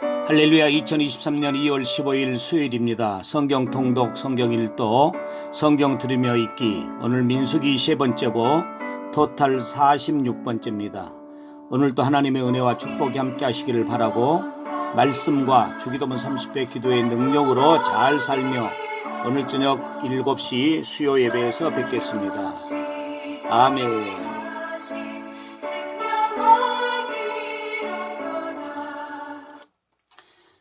할렐루야. 2023년 2월 15일 수요일입니다. 성경 통독, 성경 읽도, 성경 들으며 읽기. 오늘 민수기 세 번째고 토탈 46번째입니다. 오늘도 하나님의 은혜와 축복이 함께 하시기를 바라고 말씀과 주기도문 30배 기도의 능력으로 잘 살며 오늘 저녁 7시 수요 예배에서 뵙겠습니다. 아멘.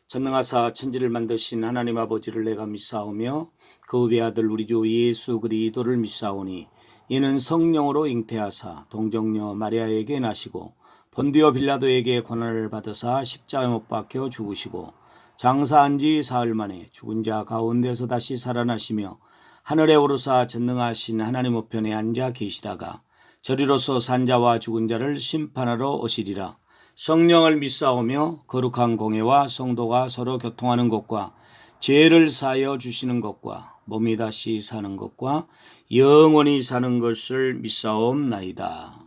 전능하사 천지를 만드신 하나님 아버지를 내가 믿사오며 그 외아들 우리 주 예수 그리스도를 믿사오니 이는 성령으로 잉태하사 동정녀 마리아에게 나시고 본디오 빌라도에게 고난을 받으사 십자가에 못 박혀 죽으시고 장사한 지 사흘 만에 죽은 자 가운데서 다시 살아나시며 하늘에 오르사 전능하신 하나님 우편에 앉아 계시다가 저리로서 산 자와 죽은 자를 심판하러 오시리라. 성령을 믿사오며 거룩한 공회와 성도가 서로 교통하는 것과 죄를 사하여 주시는 것과 몸이 다시 사는 것과 영원히 사는 것을 믿사옵나이다.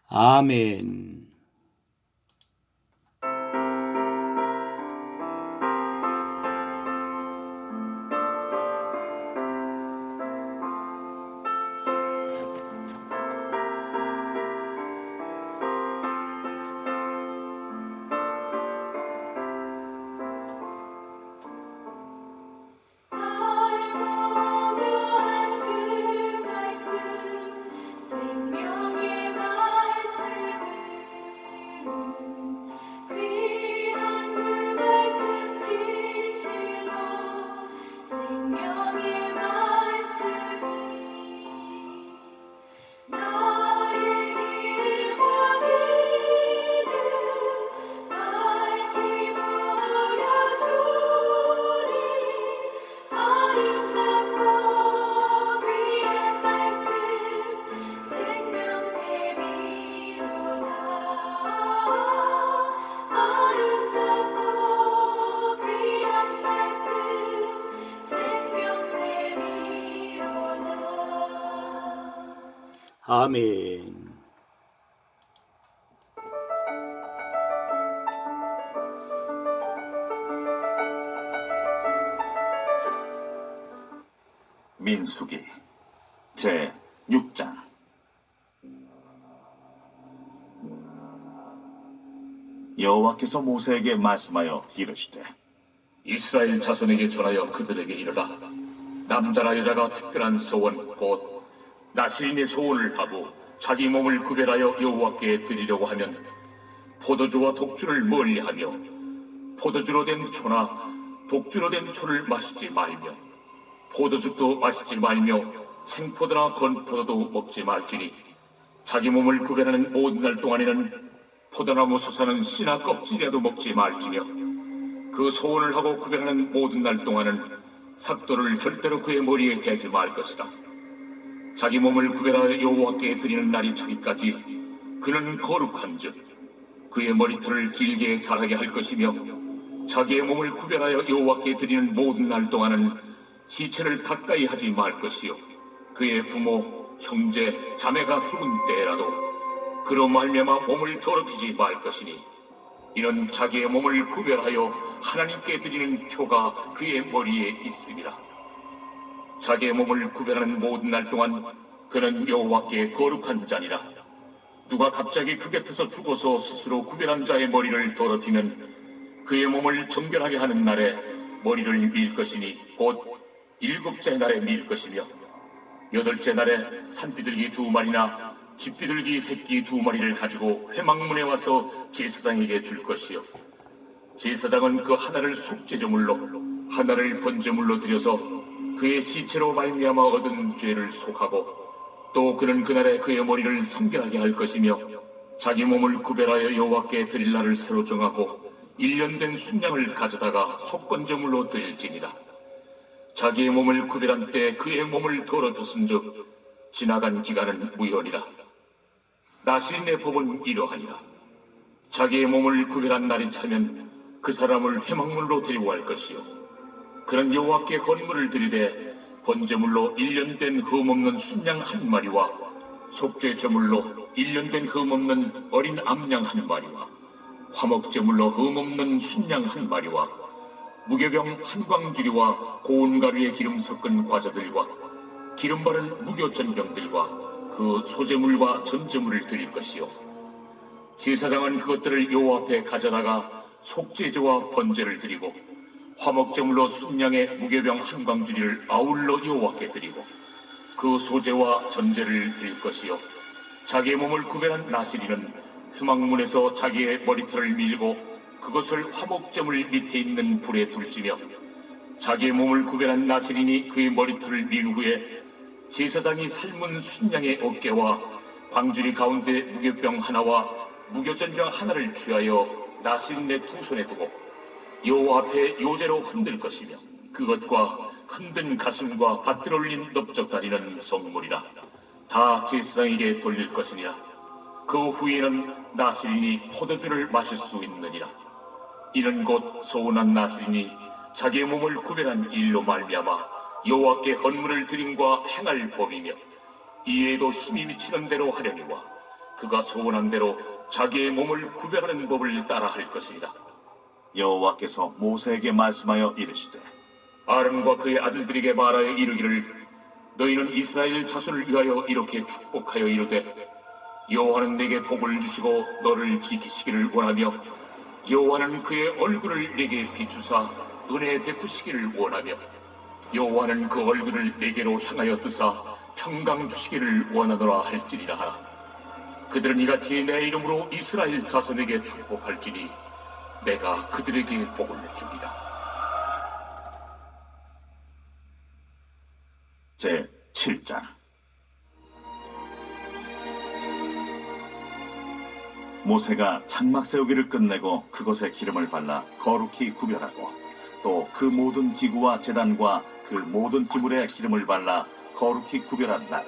아멘. 아멘. 민수기 제 6장. 여호와께서 모세에게 말씀하여 이르시되 이스라엘 자손에게 전하여 그들에게 이르라. 남자나 여자가 특별한 소원 곧 나시린의 소원을 하고 자기 몸을 구별하여 여호와께 드리려고 하면 포도주와 독주를 멀리하며 포도주로 된 초나 독주로 된 초를 마시지 말며 포도즙도 마시지 말며 생포도나 건포도도 먹지 말지니 자기 몸을 구별하는 모든 날 동안에는 포도나무 솟아는 씨나 껍질이라도 먹지 말지며 그 소원을 하고 구별하는 모든 날 동안은 삭도를 절대로 그의 머리에 대지 말 것이다. 자기 몸을 구별하여 여호와께 드리는 날이 차기까지 그는 거룩한즉 그의 머리털을 길게 자라게 할 것이며 자기의 몸을 구별하여 여호와께 드리는 모든 날 동안은 시체를 가까이 하지 말 것이요 그의 부모, 형제, 자매가 죽은 때라도 그로 말미암아 몸을 더럽히지 말 것이니 이는 자기의 몸을 구별하여 하나님께 드리는 표가 그의 머리에 있음이라. 자기의 몸을 구별하는 모든 날 동안 그는 여호와께 거룩한 자니라. 누가 갑자기 그 곁에서 죽어서 스스로 구별한 자의 머리를 더럽히면 그의 몸을 정결하게 하는 날에 머리를 밀 것이니 곧 7째 날에 밀 것이며 8째 날에 산비둘기 2마리나 집비둘기 새끼 2마리를 가지고 회막문에 와서 제사장에게 줄 것이요 제사장은 그 하나를 속죄제물로 하나를 번제물로 드려서 그의 시체로 말미암아 얻은 죄를 속하고 또 그는 그날에 그의 머리를 성결하게 할 것이며 자기 몸을 구별하여 여호와께 드릴 날을 새로 정하고 1년 된 순양을 가져다가 속건제물로 드릴지니라. 자기의 몸을 구별한 때 그의 몸을 더럽혔은즉 지나간 기간은 무효니라. 나시린의 법은 이러하니라. 자기의 몸을 구별한 날이 차면 그 사람을 회막물로 드리고 할 것이요 그는 여호와께 건물을 드리되 번제물로 1년 된 흠없는 순양 1마리와 속죄 제물로 1년 된 흠없는 어린 암양 1마리와 화목제물로 흠없는 순양 한 마리와 무교병 한 광주리와 고운 가루에 기름 섞은 과자들과 기름 바른 무교전병들과 그 소제물과 전제물을 드릴 것이요 제사장은 그것들을 여호와 앞에 가져다가 속죄제와 번제를 드리고 화목제물로 순양의 무교병 한 광주리를 아울러 여호와께 드리고 그 소제와 전제를 드릴 것이요 자기의 몸을 구별한 나시리는 휘망문에서 자기의 머리털을 밀고 그것을 화목제물 밑에 있는 불에 둘지며 자기의 몸을 구별한 나시린이 그의 머리털을 민 후에 제사장이 삶은 순양의 어깨와 광주리 가운데 무교병 하나와 무교전병 하나를 취하여 나시린의 두 손에 두고 여호와 앞에 요제로 흔들 것이며 그것과 흔든 가슴과 밭들 올린 넓적다리는 성물이라 다 제사장에게 돌릴 것이니라. 그 후에는 나시린이 포도주를 마실 수 있느니라. 이는 곧 소원한 나시린이 자기의 몸을 구별한 일로 말미암아 여호와께 헌물을 드림과 행할 법이며 이에도 힘이 미치는 대로 하려니와 그가 소원한 대로 자기의 몸을 구별하는 법을 따라 할 것이니라. 여호와께서 모세에게 말씀하여 이르시되 아론과 그의 아들들에게 말하여 이르기를 너희는 이스라엘 자손을 위하여 이렇게 축복하여 이르되 여호와는 내게 복을 주시고 너를 지키시기를 원하며 여호와는 그의 얼굴을 내게 비추사 은혜 베푸시기를 원하며 여호와는 그 얼굴을 내게로 향하여 뜨사 평강 주시기를 원하노라 할지니라 하라. 그들은 이같이 내 이름으로 이스라엘 자손에게 축복할지니 내가 그들에게 복을 주리라. 제 7장 모세가 장막 세우기를 끝내고 그것에 기름을 발라 거룩히 구별하고 또 그 모든 기구와 제단과 그 모든 기물에 기름을 발라 거룩히 구별한 날에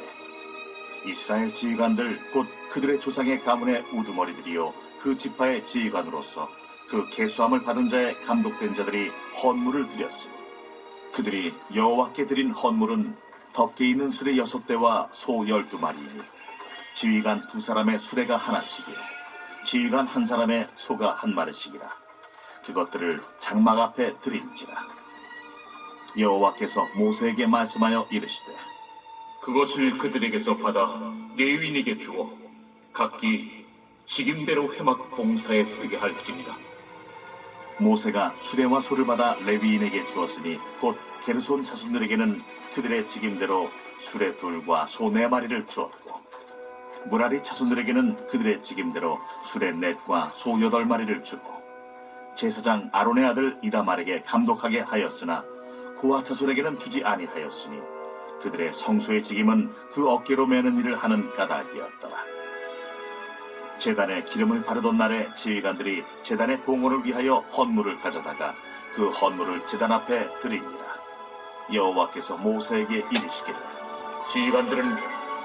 이스라엘 지휘관들 곧 그들의 조상의 가문의 우두머리들이요 그 지파의 지휘관으로서 그 계수함을 받은 자의 감독된 자들이 헌물을 드렸으니 그들이 여호와께 드린 헌물은 덮개 있는 수레 6대와 소 12마리이니 지휘관 2사람의 수레가 하나씩이요 지휘관 1사람의 소가 1마리씩이라. 그것들을 장막 앞에 드린지라. 여호와께서 모세에게 말씀하여 이르시되 그것을 그들에게서 받아 레위인에게 주어 각기 직임대로 회막 봉사에 쓰게 할지니라. 모세가 수레와 소를 받아 레위인에게 주었으니 곧 게르손 자손들에게는 그들의 직임대로 수레 2과 소 4마리를 주었고 무라리 자손들에게는 그들의 직임대로 수레 4과 소 8마리를 주고 제사장 아론의 아들 이다말에게 감독하게 하였으나 그와 자손에게는 주지 아니하였으니 그들의 성소의 직임은 그 어깨로 매는 일을 하는 까닭이었더라. 제단에 기름을 바르던 날에 지휘관들이 제단의 봉헌을 위하여 헌물을 가져다가 그 헌물을 제단 앞에 드리니라. 여호와께서 모세에게 이르시기를 지휘관들은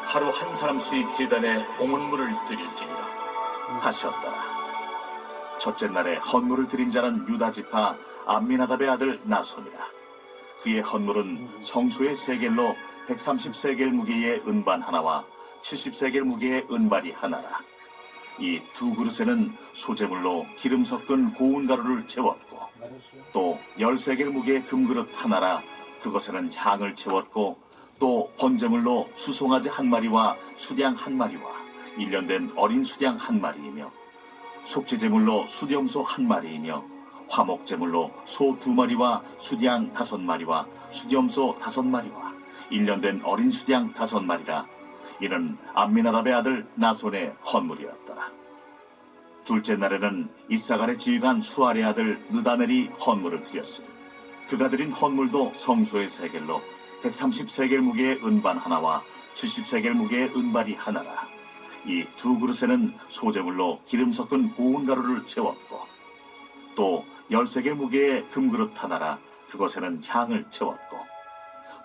하루 한 사람씩 제단에 봉헌물을 드릴지니라. 하셨더라. 첫째 날에 헌물을 드린 자는 유다 지파 암미나답의 아들 나손이라. 그의 헌물은 성소의 세겔로 130세겔 무게의 은반 하나와 70세겔 무게의 은발이 하나라. 이 두 그릇에는 소재물로 기름 섞은 고운 가루를 채웠고 또 10세겔 무게의 금그릇 하나라. 그것에는 향을 채웠고 또 번제물로 수송아지 1마리와 수량 1마리와 1년 된 어린 수량 1마리이며 속죄제물로 수염소 1마리이며 화목제물로 소 2마리와 수량 5마리와 수염소 5마리와 1년 된 어린 수량 5마리라. 이는 암미나답의 아들 나손의 헌물이었더라. 둘째 날에는 이사갈의 지휘관 수알의 아들 느다넬이 헌물을 드렸으니 그가 드린 헌물도 성소의 세겔로 130세겔 무게의 은반 하나와 70세겔 무게의 은발이 하나라. 이 두 그릇에는 소재물로 기름 섞은 고운 가루를 채웠고 또 10세겔 무게의 금그릇 하나라. 그것에는 향을 채웠고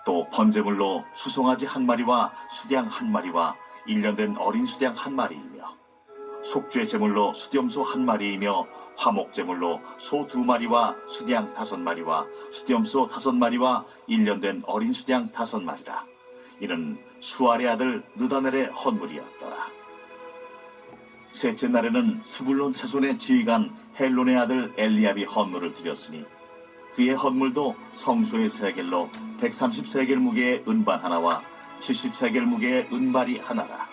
또 번제물로 수송아지 1마리와 수량 1마리와 1년 된 어린 수량 1마리이며 속죄 제물로 수염소 1마리이며 화목제물로 소 2마리와 수량 5마리와 수염소 5마리와 1년 된 어린 수량 5마리라. 이는 수알의 아들 느다넬의 헌물이었더라. 셋째 날에는 스불론 자손의 지휘관 헬론의 아들 엘리압이 헌물을 드렸으니 그의 헌물도 성소의 세겔로 130세겔 무게의 은반 하나와 70세겔 무게의 은발이 하나라.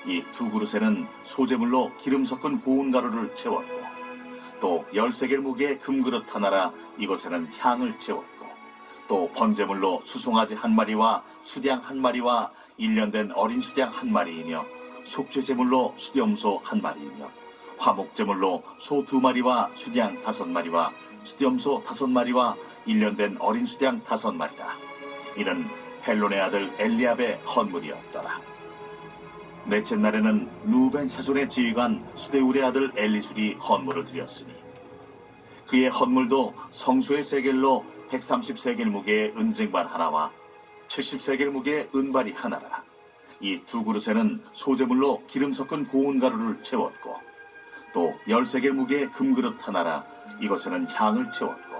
이 두 그릇에는 소재물로 기름 섞은 고운 가루를 채웠고 또 10세겔 무게의 금그릇 하나라. 이것에는 향을 채웠고 또 번제물로 수송아지 한 마리와 수양 한 마리와 1년 된 어린 수양 한 마리이며 속죄제물로 수염소 한 마리이며 화목제물로 소 2마리와 수양 5마리와 수염소 5마리와 1년 된 어린 수양 5마리라. 이는 헬론의 아들 엘리압의 헌물이었더라. 넷째 날에는 루벤 자손의 지휘관 수데울의 아들 엘리술이 헌물을 드렸으니 그의 헌물도 성소의 세겔로 130세겔 무게의 은쟁반 하나와 70세겔 무게의 은발이 하나라. 이 두 그릇에는 소재물로 기름 섞은 고운 가루를 채웠고 또 10세겔 무게의 금그릇 하나라. 이것에는 향을 채웠고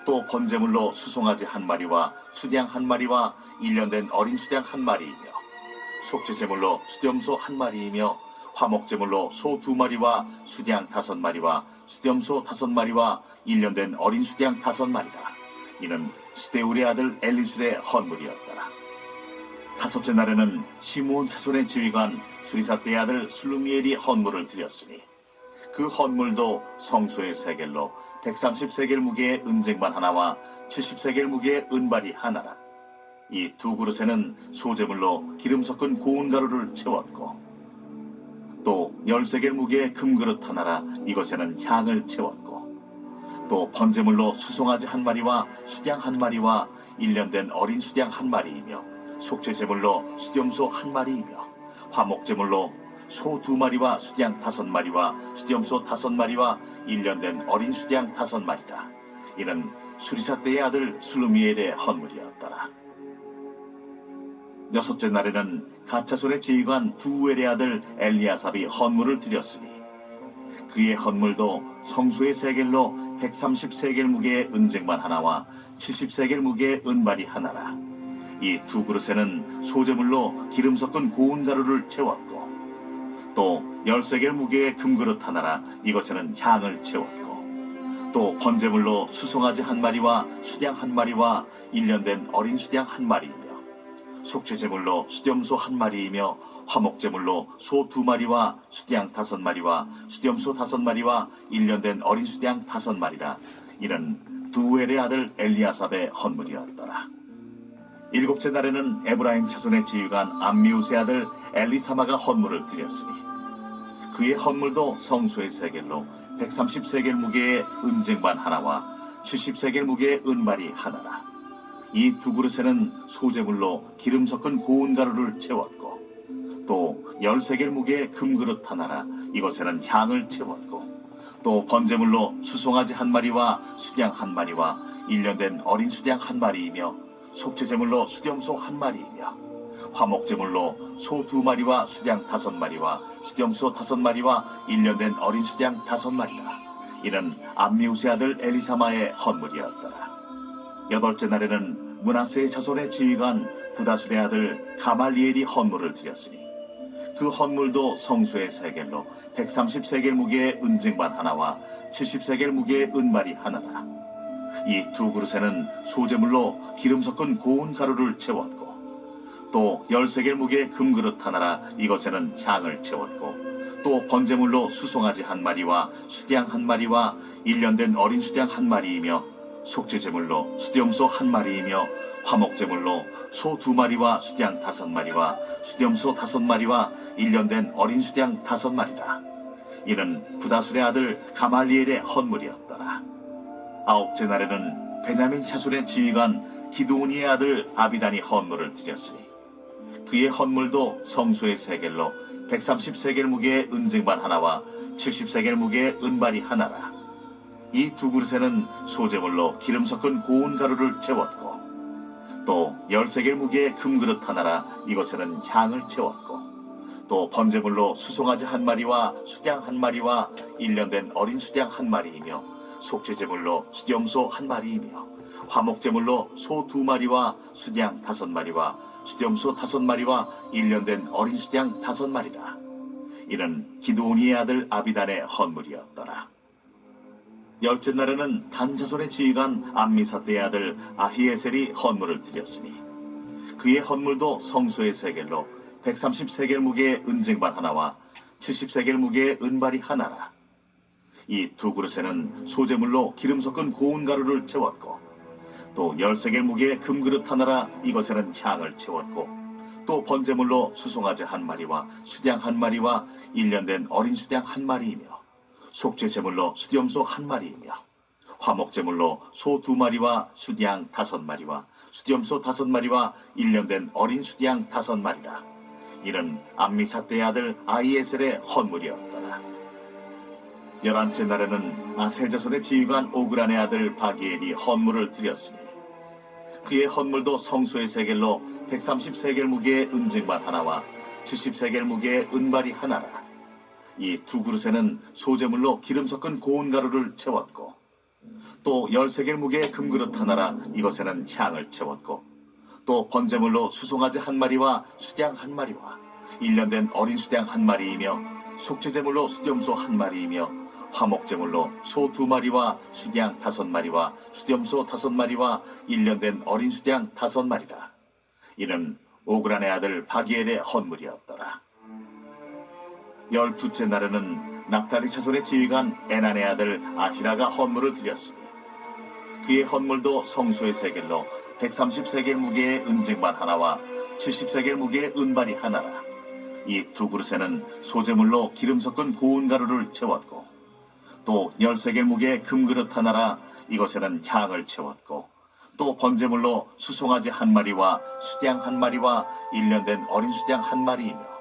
또 번제물로 수송아지 한 마리와 수양 한 마리와 1년 된 어린 수양 한 마리이며 속죄제물로 수염소 한 마리이며 화목제물로 소 2마리와 수양 5마리와 수염소 5마리와 1년 된 어린 수양 5마리라. 이는 스데울의 아들 엘리술의 헌물이었더라. 다섯째 날에는 시므온 자손의 지휘관 수리사떼의 아들 슬루미엘이 헌물을 드렸으니 그 헌물도 성소의 세겔로 130세겔 무게의 은쟁반 하나와 70세겔 무게의 은발이 하나라. 이 두 그릇에는 소재물로 기름 섞은 고운 가루를 채웠고 또 10세겔 무게의 금그릇 하나라. 이것에는 향을 채웠고 또 번제물로 수송아지 한 마리와 수양 한 마리와 1년 된 어린 수양 한 마리이며 속죄제물로 수염소 한 마리이며 화목제물로 소 2마리와 수양 5마리와 수염소 5마리와 1년 된 어린 수양 5마리라. 이는 수리사떼의 아들 슬루미엘의 헌물이었더라. 여섯째 날에는 가차손의 지휘관 두엘의 아들 엘리아삽이 헌물을 드렸으니 그의 헌물도 성소의 세겔로 130세겔 무게의 은쟁반 하나와 70세겔 무게의 은발이 하나라. 이 두 그릇에는 소재물로 기름 섞은 고운 가루를 채웠고 또 10세겔 무게의 금그릇 하나라. 이것에는 향을 채웠고 또 번제물로 수송아지 한 마리와 수양 한 마리와 1년 된 어린 수양 한 마리이며 속죄제물로 수염소 한 마리이며 화목제물로 소 2마리와 수양 5마리와 수염소 5마리와 1년 된 어린 수양 5마리라. 이는 두엘의 아들 엘리아삽의 헌물이었더라. 일곱째 날에는 에브라임 자손의 지휘관 암미우스의 아들 엘리사마가 헌물을 드렸으니 그의 헌물도 성소의 세겔로 130세겔 무게의 은쟁반 하나와 70세겔 무게의 은발이 하나라. 이 두 그릇에는 소재물로 기름 섞은 고운 가루를 채웠고 또 10세겔 무게의 금그릇 하나라. 이것에는 향을 채웠고 또 번제물로 수송아지 한 마리와 수양 한 마리와 1년 된 어린 수양 한 마리이며 속죄제물로 수염소 한 마리이며 화목제물로 소 2마리와 수양 5마리와 수염소 5마리와 1년 된 어린 수양 5마리라. 이는 암미우스의 아들 엘리사마의 헌물이었더라. 여덟째 날에는 므낫세의 자손의 지휘관 부다술의 아들 가말리엘이 헌물을 드렸으니 그 헌물도 성소의 세겔로 130세겔 무게의 은쟁반 하나와 70세겔 무게의 은발이 하나라. 이 두 그릇에는 소재물로 기름 섞은 고운 가루를 채웠고 또 10세겔 무게의 금그릇 하나라. 이것에는 향을 채웠고 또 번제물로 수송아지 한 마리와 수양 한 마리와 1년 된 어린 수양 한 마리이며 속죄제물로 수염소 한 마리이며 화목제물로 소 2마리와 수양 5마리와 수염소 5마리와 1년 된 어린 수양 5마리라. 이는 부다술의 아들 가말리엘의 헌물이었더라. 아홉째 날에는 베냐민 자손의 지휘관 기드오니의 아들 아비단이 헌물을 드렸으니 그의 헌물도 성소의 세겔로 130세겔 무게의 은쟁반 하나와 70세겔 무게의 은발이 하나라. 이 두 그릇에는 소재물로 기름 섞은 고운 가루를 채웠고 또 10세겔 무게의 금그릇 하나라. 이것에는 향을 채웠고 또 번제물로 수송아지 한 마리와 수양 한 마리와 1년 된 어린 수양 한 마리이며 속죄제물로 수염소 한 마리이며 화목제물로 소 2마리와 수양 5마리와 수염소 5마리와 1년 된 어린 수양 5마리라. 이는 기드오니의 아들 아비단의 헌물이었더라. 열째 날에는 단 자손의 지휘관 암미사대의 아들 아히에셀이 헌물을 드렸으니 그의 헌물도 성소의 세겔로 130세겔 무게의 은쟁반 하나와 70세겔 무게의 은발이 하나라. 이 두 그릇에는 소재물로 기름 섞은 고운 가루를 채웠고 또 10세겔 무게의 금그릇 하나라. 이것에는 향을 채웠고 또 번제물로 수송아지 한 마리와 수양 한 마리와 1년 된 어린 수양 한 마리이며 속죄제물로 수염소 한 마리이며 화목제물로 소 2마리와 수양 5마리와 수염소 5마리와 1년 된 어린 수양 5마리라. 이는 암미사대의 아들 아히에셀의 헌물이었더라. 11째 날에는 아셀 자손의 지휘관 오그란의 아들 바기엘이 헌물을 드렸으니 그의 헌물도 성소의 세겔로 130세겔 무게의 은쟁반 하나와 70세겔 무게의 은발이 하나라. 이 두 그릇에는 소재물로 기름 섞은 고운 가루를 채웠고 또 10세겔 무게의 금그릇 하나라. 이것에는 향을 채웠고 또 번제물로 수송아지 한 마리와 수양 한 마리와 1년 된 어린 수양 한 마리이며 속죄제물로 수염소 한 마리이며 화목제물로 소 2마리와 수양 5마리와 수염소 5마리와 1년 된 어린 수양 5마리라. 이는 오그란의 아들 바기엘의 헌물이었더라. 12째 날에는 납달리 자손의 지휘관 에난의 아들 아히라가 헌물을 드렸으니 그의 헌물도 성소의 세겔로 130세겔 무게의 은쟁반 하나와 70세겔 무게의 은발이 하나라. 이 두 그릇에는 소재물로 기름 섞은 고운 가루를 채웠고 또 10세겔 무게의 금그릇 하나라. 이것에는 향을 채웠고 또 번제물로 수송아지 한 마리와 수양 한 마리와 1년 된 어린 수양 한 마리이며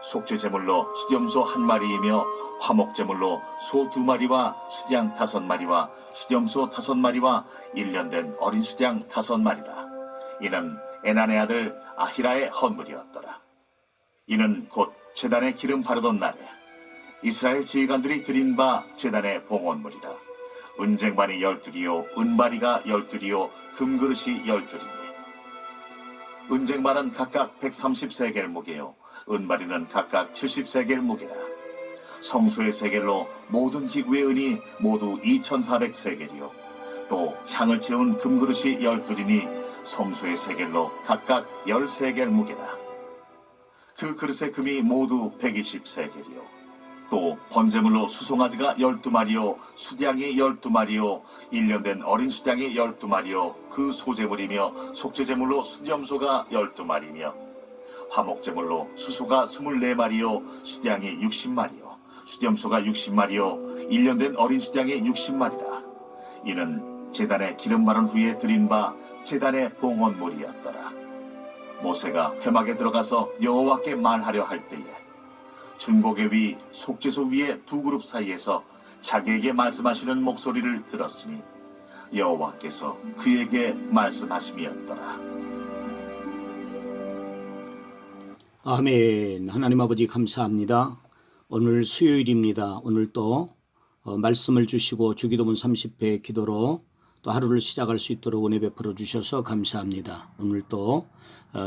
속죄제물로 수염소 한 마리이며 화목제물로 소 2마리와 수양 5마리와 수염소 5마리와 1년 된 어린 수양 5마리라. 이는 에난의 아들 아히라의 헌물이었더라. 이는 곧 제단에 기름 바르던 날에 이스라엘 지휘관들이 드린 바 제단의 봉헌물이라. 은쟁반이 12리요 은바리가 12리요 금그릇이 12리니 은쟁반은 각각 130세겔 무게요 은바리는 각각 70세겔 무게라. 성소의 세겔로 모든 기구의 은이 모두 2400세겔이요 또 향을 채운 금그릇이 12리니 성소의 세겔로 각각 10세겔 무게라. 그 그릇의 금이 모두 120세겔이요 또 번제물로 수송아지가 12마리요 수양이 12마리요 1년 된 어린 수양이 12마리요 그 소제물이며 속죄제물로 수염소가 12마리며 화목제물로 수소가 24마리요 수양이 60마리요 수염소가 60마리요 1년 된 어린 수양이 60마리라. 이는 제단에 기름 바른 후에 드린 바 제단의 봉헌물이었더라. 모세가 회막에 들어가서 여호와께 말하려 할 때에 증거계 위 속죄소 위에 두 그룹 사이에서 자기에게 말씀하시는 목소리를 들었으니 여호와께서 그에게 말씀하심이었더라. 아멘. 하나님 아버지 감사합니다. 오늘 수요일입니다. 오늘 또 말씀을 주시고 주기도문 30회 기도로 또 하루를 시작할 수 있도록 은혜 베풀어 주셔서 감사합니다. 오늘 또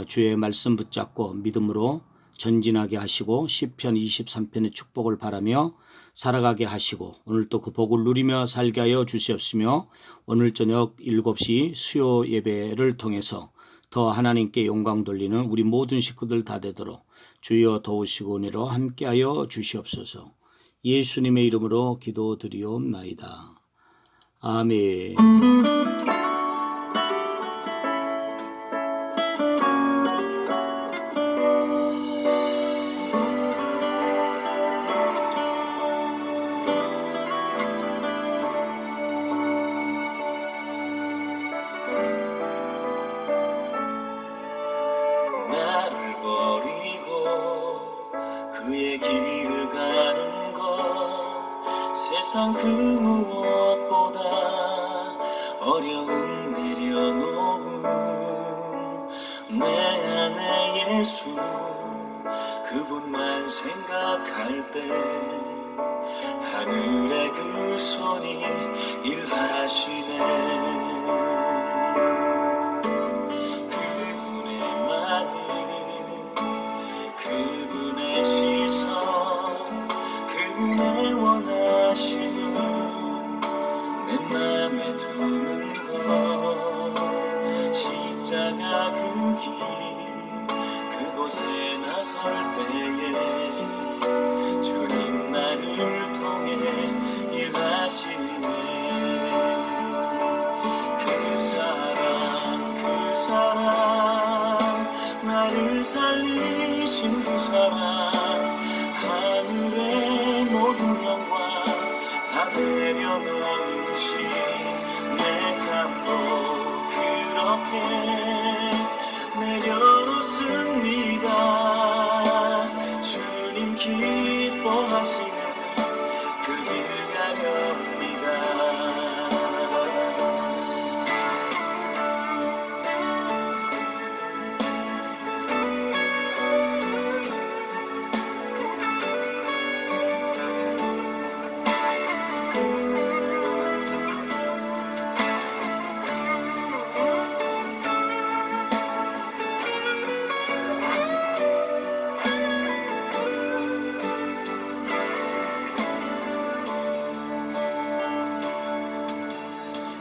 주의 말씀 붙잡고 믿음으로 전진하게 하시고 시편 23편의 축복을 바라며 살아가게 하시고 오늘 또 그 복을 누리며 살게 하여 주시옵시며 오늘 저녁 7시 수요 예배를 통해서 더 하나님께 영광 돌리는 우리 모든 식구들 다 되도록 주여 도우시고 은혜로 함께하여 주시옵소서. 예수님의 이름으로 기도드리옵나이다. 아멘. 나를 버리고 그의 길을 가는 것 세상 그 무엇보다 어려움 내려놓음 내 안에 예수 그분만 생각할 때 하늘의 그 손이 일하시네. 그분의 시선 그분의 원하심은 맘에 두는 것 십자가 그 길 그곳에 나설 때에 주님 나를 통해 일하시네. 그 사랑 나를 살리신 그 사랑 하늘의 모든 영광 다 내려놓으신 내 삶도 그렇게 내려놓습니다. 주님 기뻐하시는 그 길 가렵니다.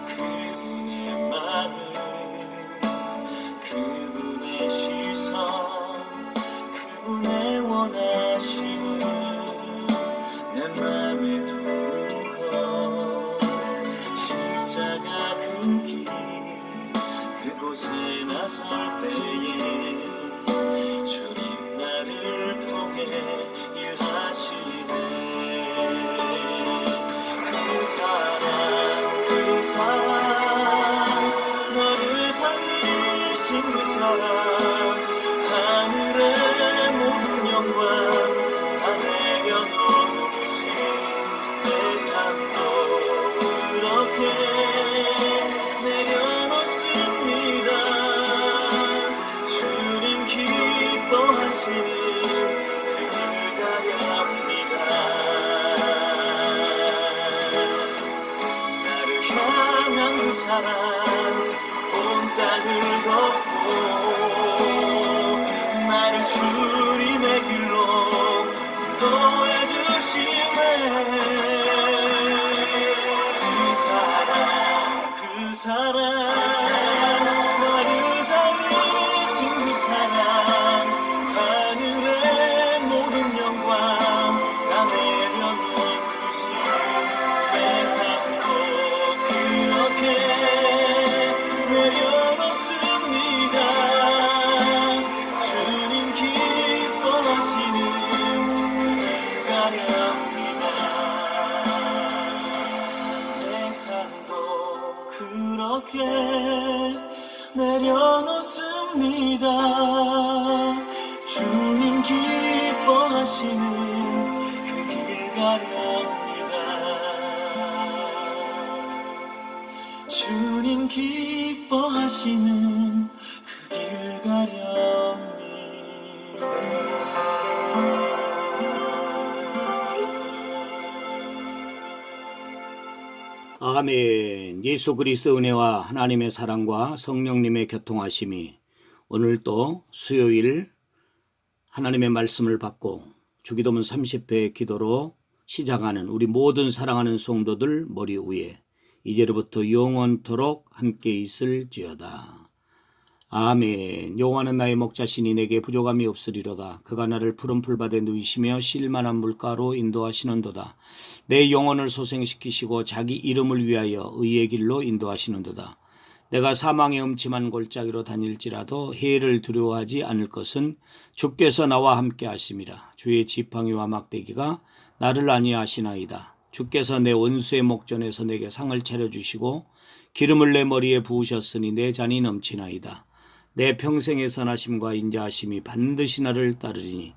그분의 마음 그분의 시선 그분의 원하심을 내 맘에 두는 것 십자가 그 길 그곳에 나설 때에 주님 나를 통해 일하시네. 그 사랑 나를 살리신 그 사랑 하늘의 모든 영광 다 내려놓으신 내 삶도 그렇게 내려놓습니다. 주님 기뻐하시는 그 길 가렵니다. 향한 그 사랑 온 땅을 덮고 나를 주님의 길로 인도해 주시네. 그 사랑 나를 살리신 그 사랑 하늘의 모든 영광 다 내려놓으신 내 삶도 내려놓습니다. 주님 기뻐하시는 그 길 가렵니다. 내 삶도 그렇게 내려놓습니다. 주님 기뻐하시는 그 길 가렵니다. 주님 기뻐하시는 그 길 가렵니다. 아멘. 예수 그리스도의 은혜와 하나님의 사랑과 성령님의 교통하심이 오늘 또 수요일 하나님의 말씀을 받고 주기도문 30회 기도로 시작하는 우리 모든 사랑하는 성도들 머리 위에 이제로부터 영원토록 함께 있을지어다. 아멘. 여호와는 나의 목자시니 내게 부족함이 없으리로다. 그가 나를 푸른 풀밭에 누이시며 쉴만한 물가로 인도하시는도다. 내 영혼을 소생시키시고 자기 이름을 위하여 의의 길로 인도하시는도다. 내가 사망의 음침한 골짜기로 다닐지라도 해를 두려워하지 않을 것은 주께서 나와 함께 하심이라. 주의 지팡이와 막대기가 나를 안위하시나이다. 주께서 내 원수의 목전에서 내게 상을 차려주시고 기름을 내 머리에 부으셨으니 내 잔이 넘치나이다. 내 평생의 선하심과 인자하심이 반드시 나를 따르리니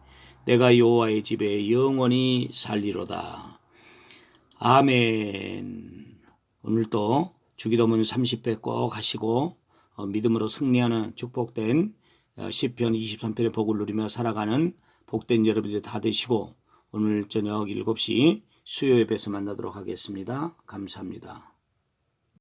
내가 여호와의 집에 영원히 살리로다. 아멘. 오늘도 주기도문 30회 꼭 하시고 믿음으로 승리하는 축복된 시편 23편의 복을 누리며 살아가는 복된 여러분들 다 되시고 오늘 저녁 7시 수요 예배에서 만나도록 하겠습니다. 감사합니다.